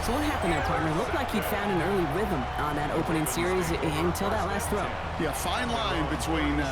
So what happened there, partner? Looked like he'd found an early rhythm on that opening series until that last throw. Yeah, fine line between...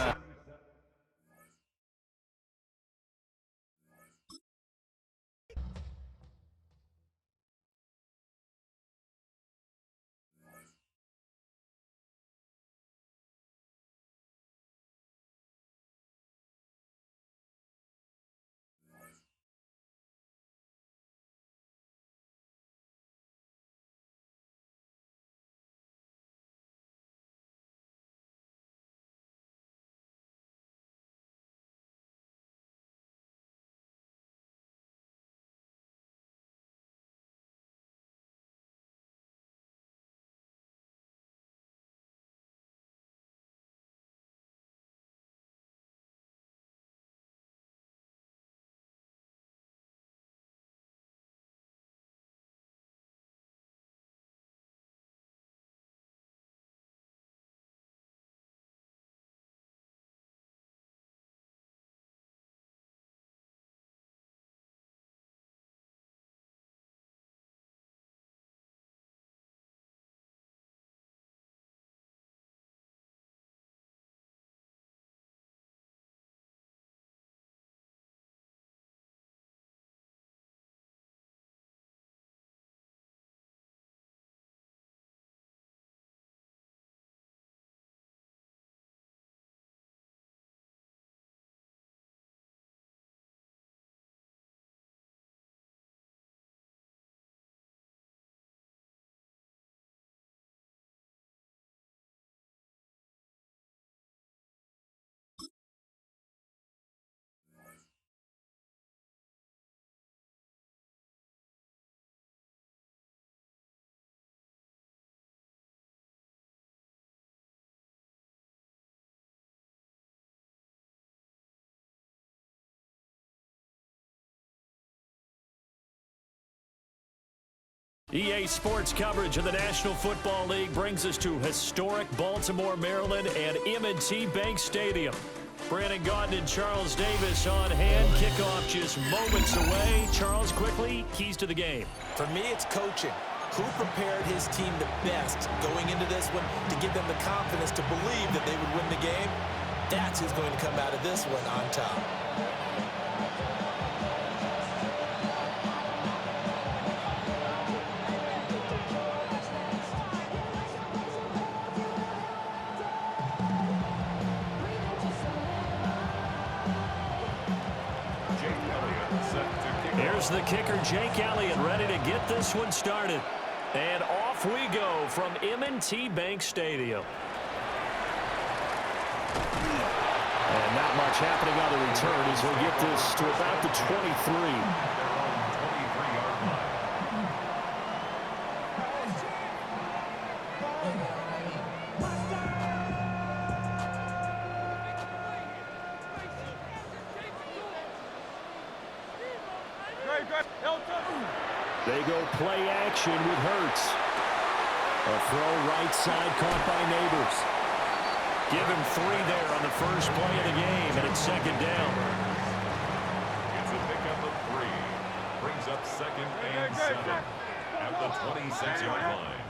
EA Sports coverage of the National Football League brings us to historic Baltimore, Maryland, and M&T Bank Stadium. Brandon Gaudin and Charles Davis on hand. Kickoff just moments away. Charles, quickly, keys to the game. For me, it's coaching. Who prepared his team the best going into this one to give them the confidence to believe that they would win the game? That's who's going to come out of this one on top. Here's the kicker, Jake Elliott, ready to get this one started. And off we go from M&T Bank Stadium. And not much happening on the return as he'll get this to about the 23. They go play action with Hurts. A throw right side caught by Neighbors. Give him 3 there on the first play of the game, and it's second down. It's a pickup of 3. Brings up second and 7 at the 26-yard line.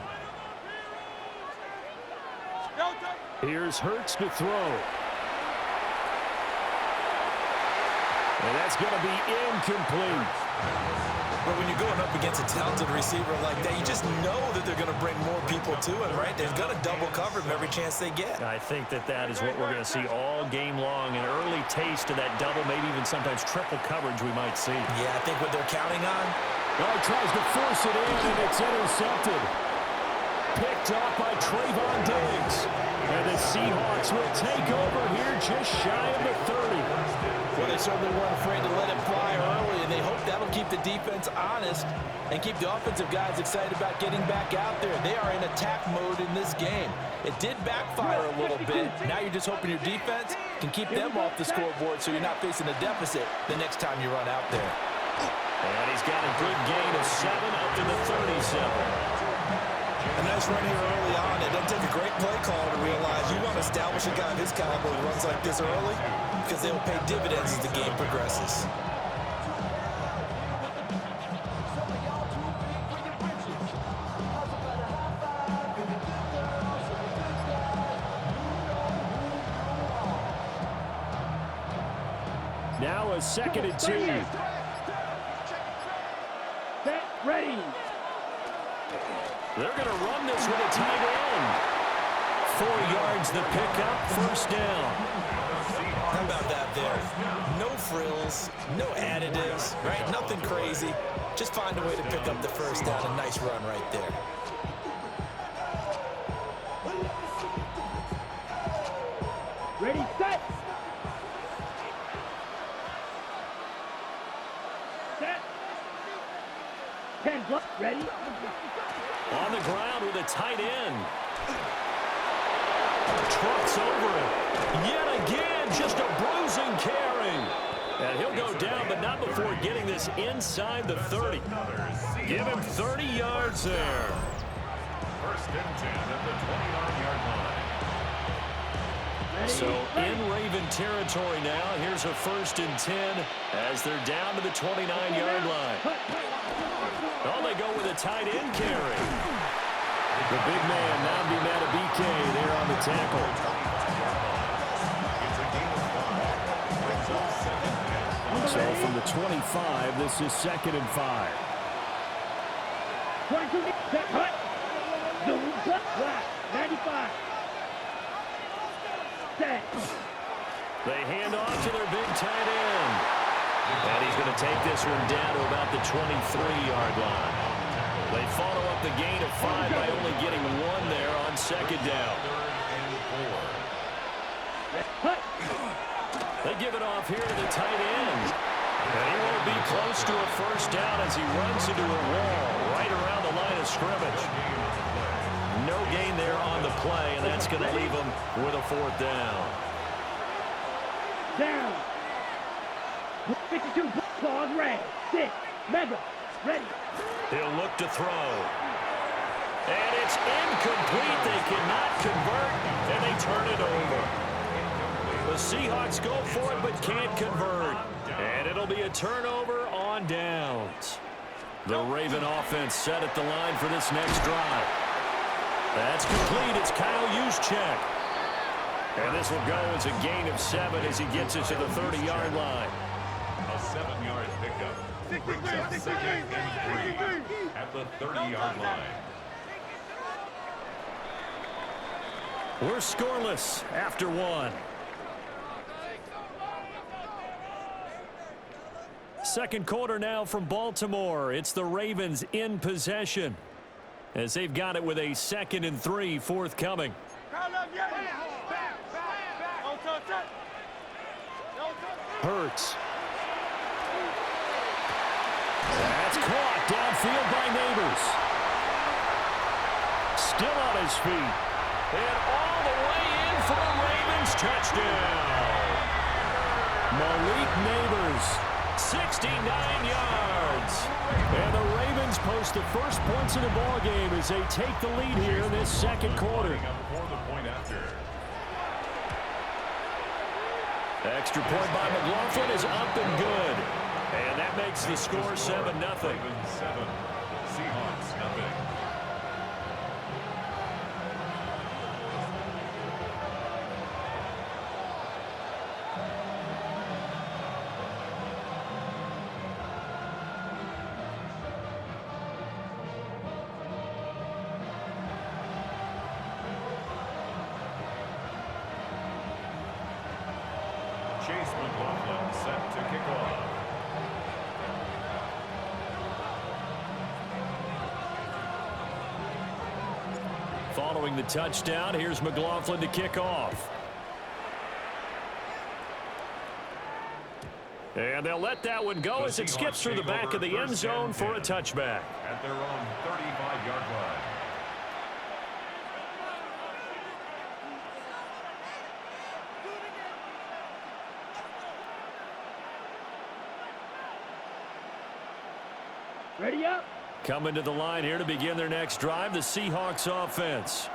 Here's Hurts to throw. And that's going to be incomplete. But when you're going up against a talented receiver like that, you just know that they're going to bring more people to him, right? They're going to double cover him every chance they get. I think that is what we're going to see all game long. An early taste of that double, maybe even sometimes triple coverage we might see. Yeah, I think what they're counting on. Well, he tries to force it in, and it's intercepted. Picked off by Trayvon Diggs. And the Seahawks will take over here just shy of the 30. Well, they certainly weren't afraid to let it fly early, and they hope that'll keep the defense honest and keep the offensive guys excited about getting back out there. They are in attack mode in this game. It did backfire a little bit. Now you're just hoping your defense can keep them off the scoreboard so you're not facing a deficit the next time you run out there. And he's got a good gain of 7 up to the 37. A nice run here early on. It doesn't take a great play caller to realize you want to establish a guy of his caliber who runs like this early because they'll pay dividends as the game progresses. now a 2nd and 2. Set, ready. They're going to run this with a tight end. 4 yards the pickup, first down. How about that there? No frills, no additives, right? Nothing crazy. Just find a way to pick up the first down. A nice run right there. Ready, set. Set. 10 plus, ready. On the ground with a tight end. Trucks over it. Yet again, just a bruising carry. And he'll go down, but not before getting this inside the 30. Give him 30 yards there. First and 10 at the 20-yard line. So in Raven territory now, here's a 1st and 10 as they're down to the 29-yard line. Oh, they go with a tight end carry. The big man, Nnamdi Madubuike, there on the tackle. It's a gain of 5. Brings up 2nd and 5. So from the 25, this is 2nd and 5. 22, set, hut. Zoom, flat, 95. Set. They hand off to their big tight end. And he's going to take this one down to about the 23-yard line. They follow up the gain of 5 by only getting 1 there on 2nd down. 3rd and 4. They give it off here to the tight end. And he won't be close to a first down as he runs into a wall right around the line of scrimmage. No gain there on the play, and that's going to leave him with a 4th down. Down. 52, pause, red. 6, mega, ready. He'll look to throw. And it's incomplete. They cannot convert, and they turn it over. The Seahawks go for it but can't convert. And it'll be a turnover on downs. The Raven offense set at the line for this next drive. That's complete. It's Kyle Juszczyk. And this will go as a gain of 7 as he gets it to the 30-yard line. A 7-yard pickup. Brings up 2nd and 3 at the 30-yard line. We're scoreless after 1. Second quarter now from Baltimore. It's the Ravens in possession as they've got it with a 2nd and 3 forthcoming. Hurts. That's caught downfield by Neighbors. Still on his feet. And all the way in for a Ravens touchdown. Malik Neighbors, 69 yards. And the Ravens post the first points in the ballgame as they take the lead here in this second quarter. For the point after. Extra point by McLaughlin is up and good. And that makes the score 7-0. Ravens 7, Seahawks nothing. Chase McLaughlin set to kick off. Following the touchdown, here's McLaughlin to kick off. And they'll let that one go as it skips through the back of the end zone for a touchback. At their own 35-yard line. Ready up. Coming to the line here to begin their next drive, the Seahawks offense.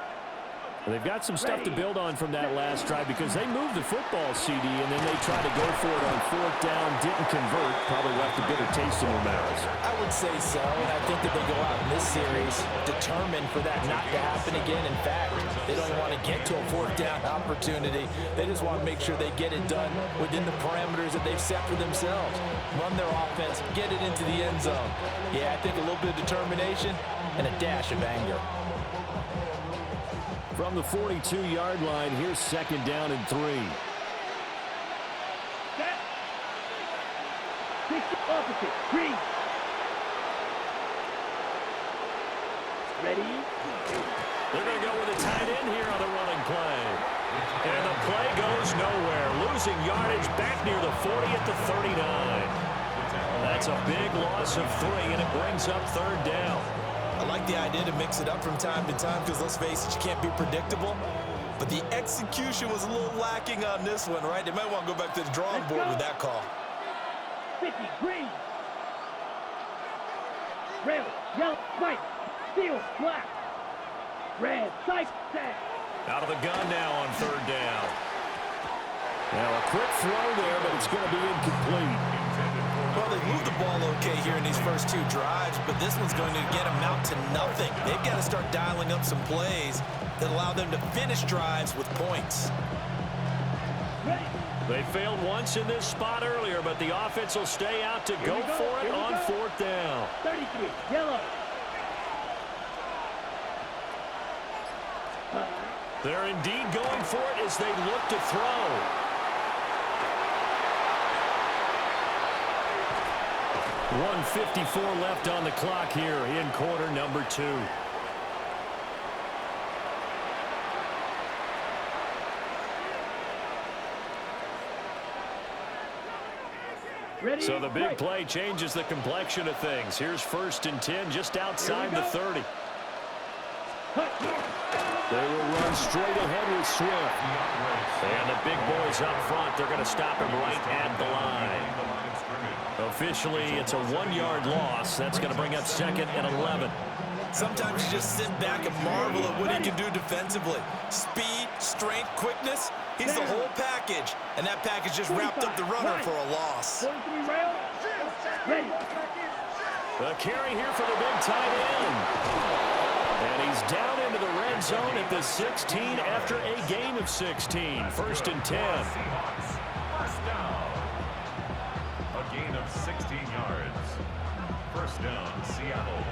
They've got some stuff to build on from that last drive because they moved the football, CD, and then they tried to go for it on 4th down, didn't convert, probably left a bitter taste in their mouths. I would say so, and I think that they go out in this series determined for that not to happen again. In fact, they don't want to get to a 4th down opportunity. They just want to make sure they get it done within the parameters that they've set for themselves. Run their offense, get it into the end zone. Yeah, I think a little bit of determination and a dash of anger. From the 42-yard line, here's 2nd down and 3. Set. 6 opposite. 3. Ready? They're going to go with a tight end here on the running play. And the play goes nowhere. Losing yardage back near the 40 at the 39. That's a big loss of 3, and it brings up 3rd down. I like the idea to mix it up from time to time because, let's face it, you can't be predictable. But the execution was a little lacking on this one, right? They might want to go back to the drawing board with that call. 50. Green. Red. Yellow. White. Steel. Black. Red. Sight. Set. Out of the gun now on 3rd down. Now a quick throw there, but it's going to be incomplete. Well, they moved the ball okay here in these first 2 drives, but this one's going to get them out to nothing. They've got to start dialing up some plays that allow them to finish drives with points. They failed once in this spot earlier, but the offense will stay out to go for it on 4th down. 33. Yellow. They're indeed going for it as they look to throw. .154 left on the clock here in quarter number 2. Ready? So the big play changes the complexion of things. Here's 1st and 10 just outside the 30. They will run straight ahead with Swift. And the big boys up front, they're going to stop him right at the line. Officially, it's a 1-yard loss. That's going to bring up 2nd and 11. Sometimes you just sit back and marvel at what he can do defensively. Speed, strength, quickness, he's the whole package. And that package just wrapped up the runner for a loss. 43 rail. Ready. The carry here for the big tight end. And he's down into the red zone at the 16 after a gain of 16. 1st and 10. First down. A gain of 16 yards. 1st down, Seattle.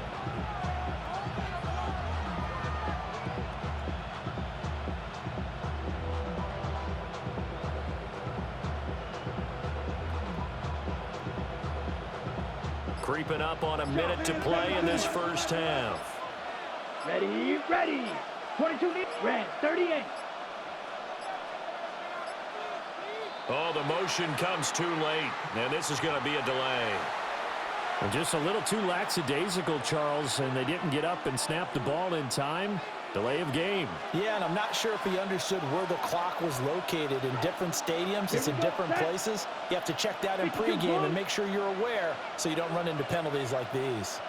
Creeping up on a minute to play in this first half. Ready, ready. 22 red, 38. Oh, the motion comes too late, and this is going to be a delay. And just a little too lackadaisical, Charles, and they didn't get up and snap the ball in time. Delay of game. Yeah, and I'm not sure if he understood where the clock was located. In different stadiums, it's in different places. You have to check that in pregame and make sure you're aware so you don't run into penalties like these.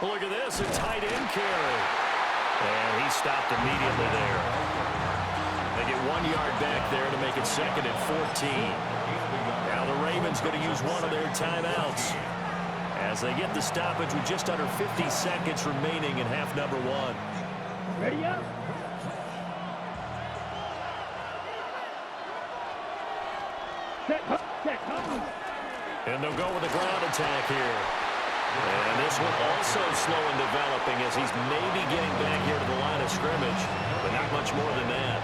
Look at this, a tight end carry. And he stopped immediately there. They get 1 yard back there to make it 2nd and 14. Now the Ravens going to use one of their timeouts as they get the stoppage with just under 50 seconds remaining in half number 1. Ready up. Set. And they'll go with a ground attack here. And this one also slow in developing as he's maybe getting back here to the line of scrimmage, but not much more than that.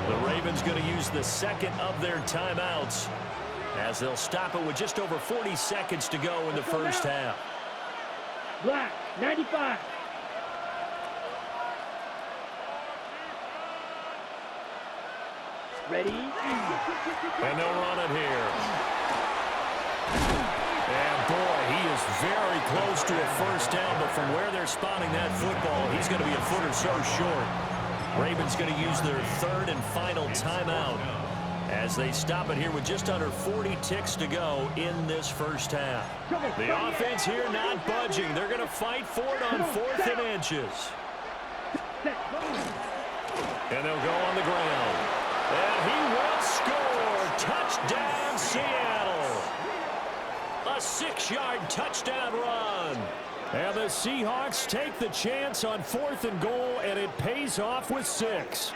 The Ravens going to use the 2nd of their timeouts as they'll stop it with just over 40 seconds to go in the first half. Black, 95. Ready? And they'll run it here. And boy, he is very close to a first down, but from where they're spotting that football, he's going to be a foot or so short. Ravens going to use their 3rd and final timeout as they stop it here with just under 40 ticks to go in this first half. The offense here not budging. They're going to fight for it on 4th and inches. set. And they'll go on the ground. And he will score. Touchdown, Seattle. A 6-yard touchdown run. And the Seahawks take the chance on 4th and goal, and it pays off with 6.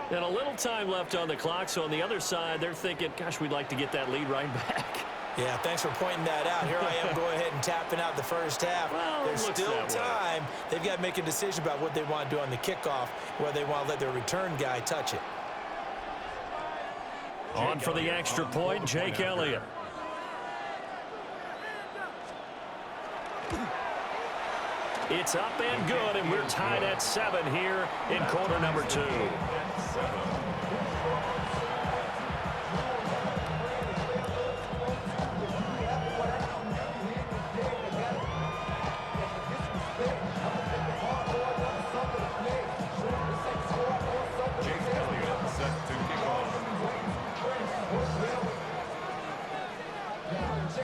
And a little time left on the clock, so on the other side, they're thinking, gosh, we'd like to get that lead right back. Yeah, thanks for pointing that out. Here I am going ahead and tapping out the first half. Well, there's still time. They've got to make a decision about what they want to do on the kickoff, whether they want to let their return guy touch it. On for the extra point, Jake Elliott. It's up and good, and we're tied at 7 here in quarter number 2.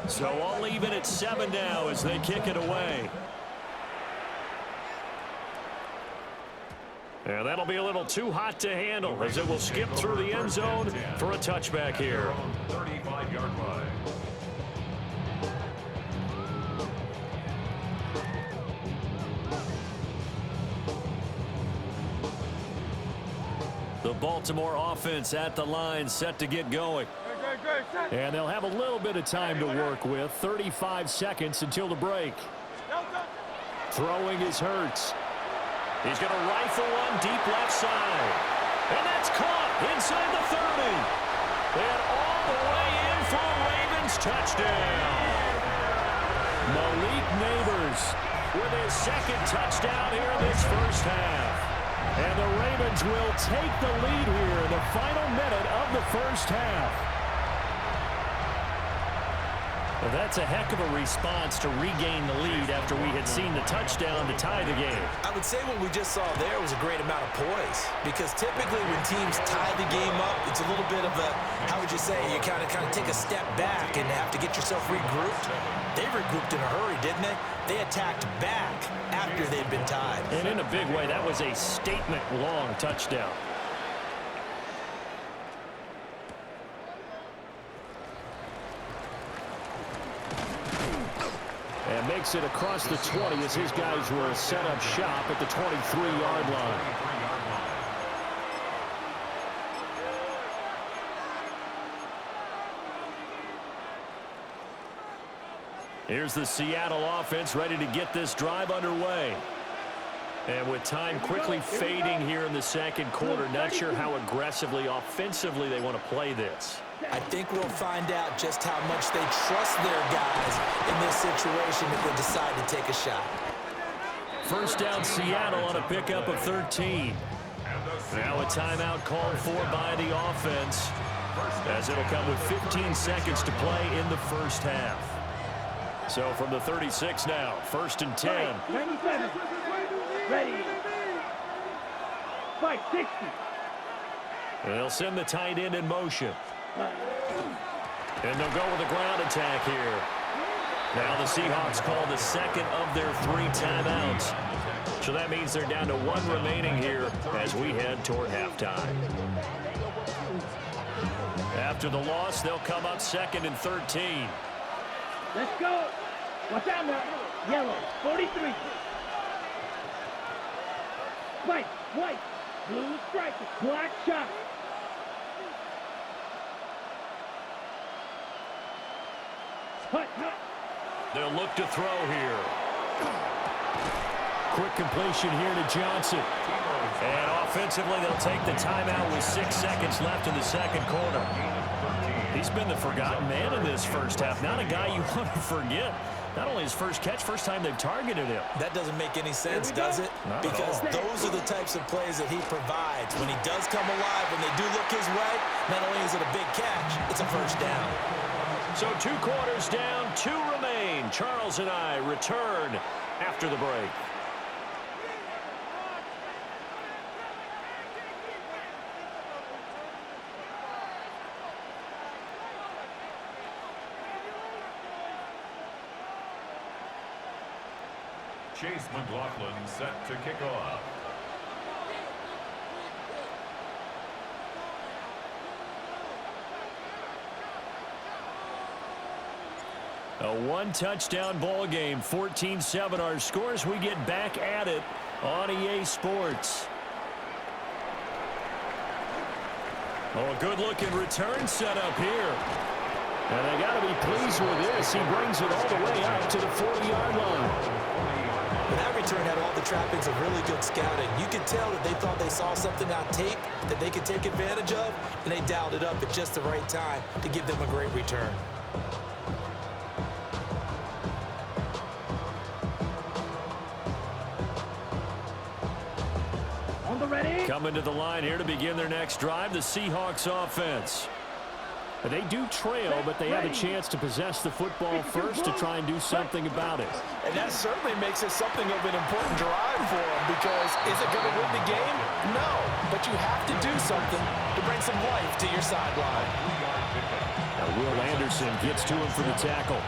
So all even at 7 now as they kick it away. And that'll be a little too hot to handle as it will skip through the end zone for a touchback here. 35-yard line. The Baltimore offense at the line, set to get going. And they'll have a little bit of time to work with. 35 seconds until the break. Throwing is Hurts. He's going to rifle one deep left side. And that's caught inside the 30. And all the way in for a Ravens touchdown. Malik Nabers with his second touchdown here in this first half. And the Ravens will take the lead here in the final minute of the first half. Well, that's a heck of a response to regain the lead after we had seen the touchdown to tie the game. I would say what we just saw there was a great amount of poise, because typically when teams tie the game up, it's a little bit of a, how would you say, you kind of take a step back and have to get yourself regrouped. They regrouped in a hurry, didn't they? They attacked back after they'd been tied. And in a big way, that was a statement-long touchdown. And makes it across the 20 as his guys were set up shop at the 23-yard line. Here's the Seattle offense ready to get this drive underway. And with time quickly fading here in the second quarter, not sure how aggressively, offensively they want to play this. I think we'll find out just how much they trust their guys in this situation if they decide to take a shot. First down, Seattle on a pickup of 13. Now a timeout called for by the offense, as it'll come with 15 seconds to play in the first half. So from the 36 now, 1st and 10. 97. Ready. Fight 60. And they'll send the tight end in motion. And they'll go with a ground attack here. Now the Seahawks call the second of their 3 timeouts. So that means they're down to 1 remaining here as we head toward halftime. After the loss, they'll come up 2nd and 13. Let's go. Watch out now. Yellow. 43. White. White. Blue striker. Black shot. Hut. They'll look to throw here. Quick completion here to Johnson. And offensively, they'll take the timeout with 6 seconds left in the second quarter. He's been the forgotten man in this first half. Not a guy you want to forget. Not only his first catch, first time they've targeted him. That doesn't make any sense, does it? Because those are the types of plays that he provides. When he does come alive, when they do look his way, not only is it a big catch, it's a first down. So 2 quarters down, 2 remain. Charles and I return after the break. Chase McLaughlin set to kick off. A one-touchdown ball game, 14-7 our scores. We get back at it on EA Sports. Oh, a good-looking return set up here. And they got to be pleased with this. He brings it all the way out to the 40-yard line. And that return had all the trappings of really good scouting. You could tell that they thought they saw something on tape that they could take advantage of, and they dialed it up at just the right time to give them a great return. On the ready. Coming to the line here to begin their next drive, the Seahawks offense. They do trail, but they have a chance to possess the football first to try and do something about it. And that certainly makes it something of an important drive for them, because is it going to win the game? No, but you have to do something to bring some life to your sideline. Now Will Anderson gets to him for the tackle.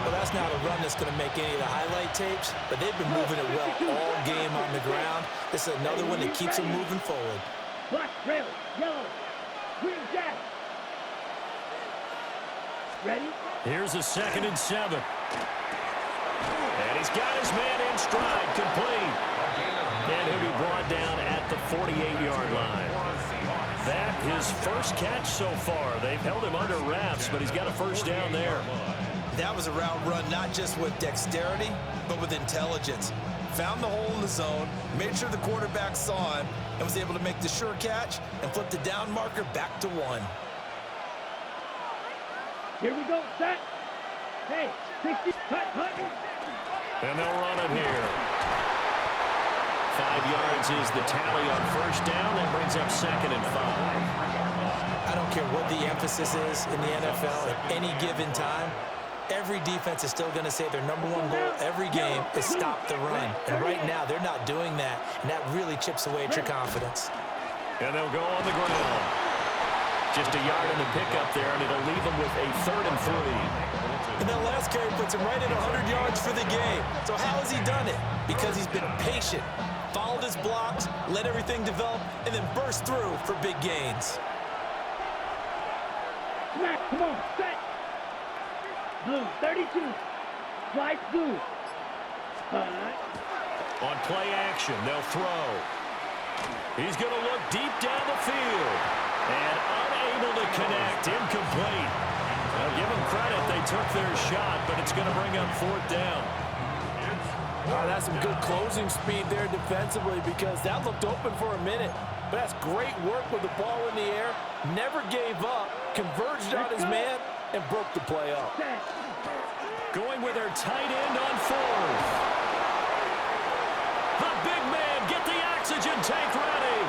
Well, that's not a run that's going to make any of the highlight tapes, but they've been moving it well all game on the ground. This is another one that keeps them moving forward. Black, red, yellow, green, jack. Ready? Here's a 2nd and 7. And he's got his man in stride, complete. And he'll be brought down at the 48-yard line. That his first catch so far. They've held him under wraps, but he's got a first down there. That was a route run not just with dexterity, but with intelligence. Found the hole in the zone, made sure the quarterback saw him, and was able to make the sure catch and flip the down marker back to 1. Here we go, set. Hey, 60, cut. And they'll run it here. 5 yards is the tally on first down. That brings up 2nd and 5. I don't care what the emphasis is in the NFL at any given time. Every defense is still going to say their #1 goal every game is stop the run. And right now, they're not doing that, and that really chips away at your confidence. And they'll go on the ground. Just a yard in the pickup there, and it'll leave them with a 3rd and 3. And that last carry puts him right at 100 yards for the game. So how has he done it? Because he's been patient, followed his blocks, let everything develop, and then burst through for big gains. Smack, come on, set. Blue, 32. Flight blue. On play action, they'll throw. He's going to look deep down the field. And unable to connect, incomplete. I'll give them credit, they took their shot, but it's going to bring up 4th down. That's some good closing speed there defensively, because that looked open for a minute. But that's great work with the ball in the air. Never gave up, converged on his man, and broke the play up. Going with their tight end on 4th. The big man, get the oxygen tank ready.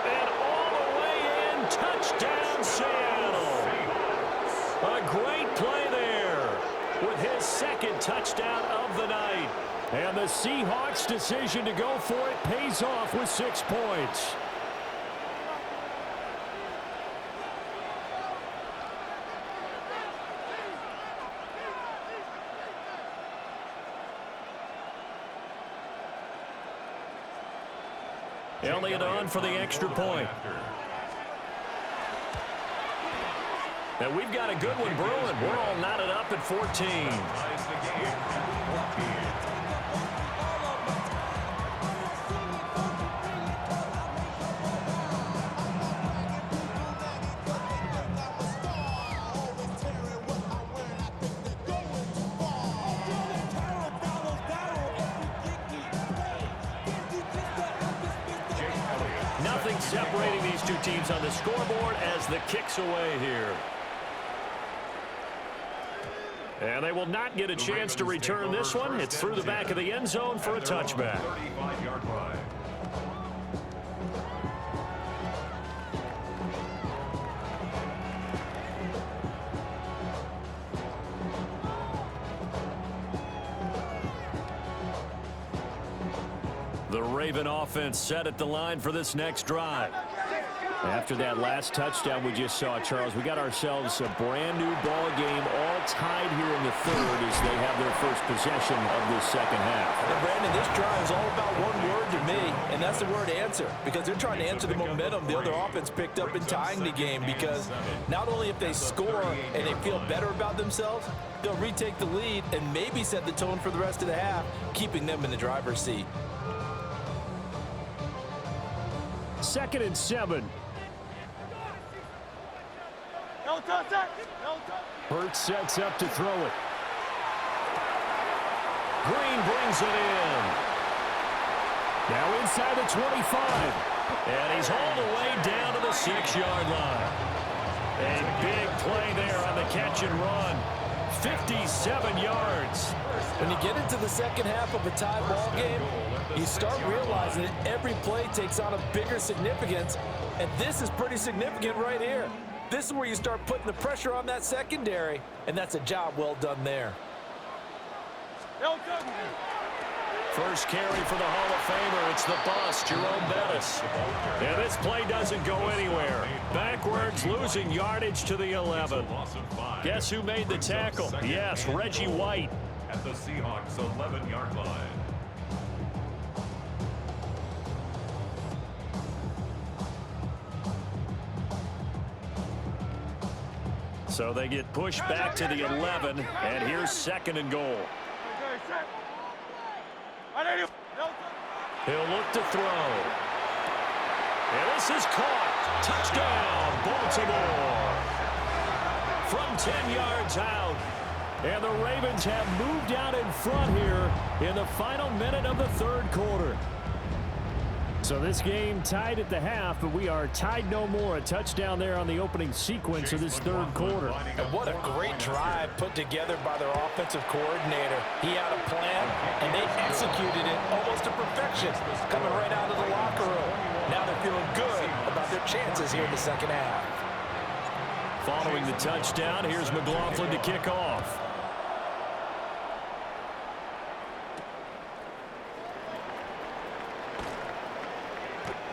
And all the way in, touchdown Seattle. A great play there with his 2nd touchdown of the night. And the Seahawks' decision to go for it pays off with 6 points. Elliott on for the extra point. And we've got a good one brewing. We're all knotted up at 14. Nothing separating these two teams on the scoreboard as the kick's away here. And they will not get a chance to return this one. It's through the back of the end zone for a touchback. 35-yard line. The Raven offense set at the line for this next drive. After that last touchdown we just saw, Charles, we got ourselves a brand new ball game, all tied here in the third as they have their first possession of this second half. And Brandon, this drive is all about one word to me, and that's the word answer, because they're trying to answer the momentum the other offense picked up in tying the game, because not only if they score and they feel better about themselves, they'll retake the lead and maybe set the tone for the rest of the half, keeping them in the driver's seat. 2nd and 7. Hurts sets up to throw it. Green brings it in. Now inside the 25. And he's hauled away down to the 6-yard line. A big play there on the catch and run. 57 yards. When you get into the second half of a tie ball game, you start realizing that every play takes on a bigger significance, and this is pretty significant right here. This is where you start putting the pressure on that secondary, and that's a job well done there. First carry for the Hall of Famer. It's the bust, Jerome Bettis. And this play doesn't go anywhere. Backwards, losing yardage to the 11. Guess who made the tackle? Yes, Reggie White. At the Seahawks 11-yard line. So they get pushed back to the 11, and here's 2nd and goal. He'll look to throw. And this is caught. Touchdown, Baltimore. From 10 yards out. And the Ravens have moved out in front here in the final minute of the third quarter. So this game tied at the half, but we are tied no more. A touchdown there on the opening sequence of this third quarter. And what a great drive put together by their offensive coordinator. He had a plan, and they executed it almost to perfection, coming right out of the locker room. Now they're feeling good about their chances here in the second half. Following the touchdown, here's McLaughlin to kick off.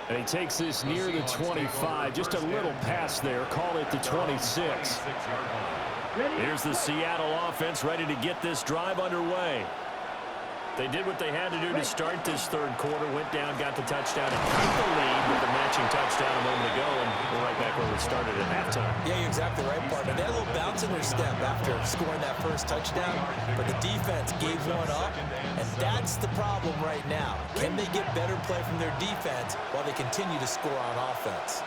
And he takes this near the 25. Just a little pass there. Call it the 26. Here's the Seattle offense ready to get this drive underway. They did what they had to do to start this third quarter. Went down, got the touchdown, and kept the lead with the matching touchdown a moment ago. And we're right back where we started at halftime. Yeah, you're exactly right, partner. They had a little bounce in their step after scoring that first touchdown, but the defense gave one up, and that's the problem right now. Can they get better play from their defense while they continue to score on offense?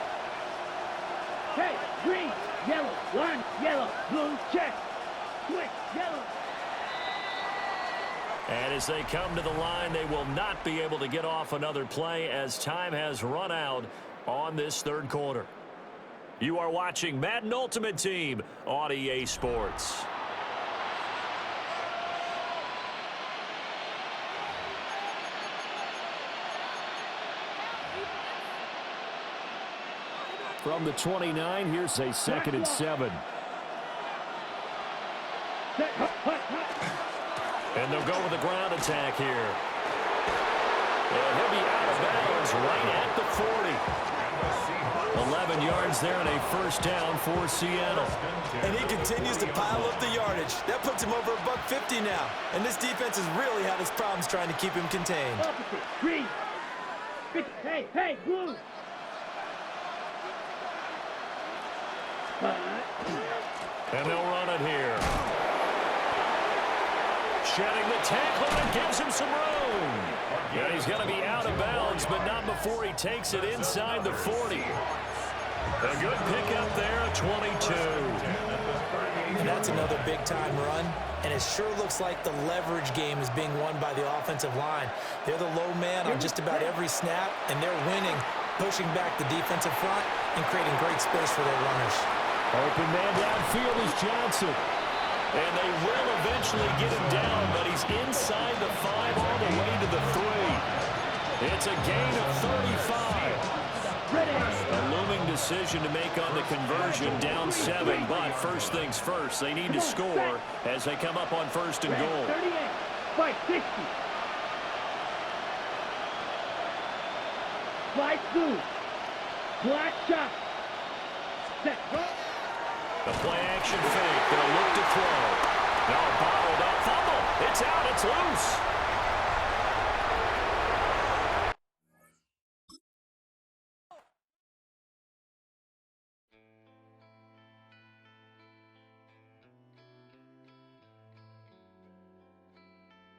Hey, green, yellow, orange, yellow, blue, check. Switch, yellow. And as they come to the line, they will not be able to get off another play as time has run out on this third quarter. You are watching Madden Ultimate Team on EA Sports. From the 29, here's a 2nd and 7. And they'll go with a ground attack here. And he'll be out of bounds right at the 40. 11 yards there and a first down for Seattle. And he continues to pile up the yardage. That puts him over $150 now. And this defense has really had its problems trying to keep him contained. Opposite, green. Hey, hey, blue. And they'll run it here. Shedding the tackle and gives him some room. Yeah, he's going to be out of bounds, but not before he takes it inside the 40. A good pickup there at 22. And that's another big-time run. And it sure looks like the leverage game is being won by the offensive line. They're the low man on just about every snap, and they're winning, pushing back the defensive front and creating great space for their runners. Open man downfield is Johnson. And they will eventually get him down, but he's inside the 5 all the way to the 3. It's a gain of 35. A looming decision to make on the conversion, down 7. But first things first, they need to score as they come up on 1st and goal. 38, 560. Slide through. Black shot. Set. Go. The play action fake. They'll look to throw. No, bottled up. Fumble. It's out. It's loose.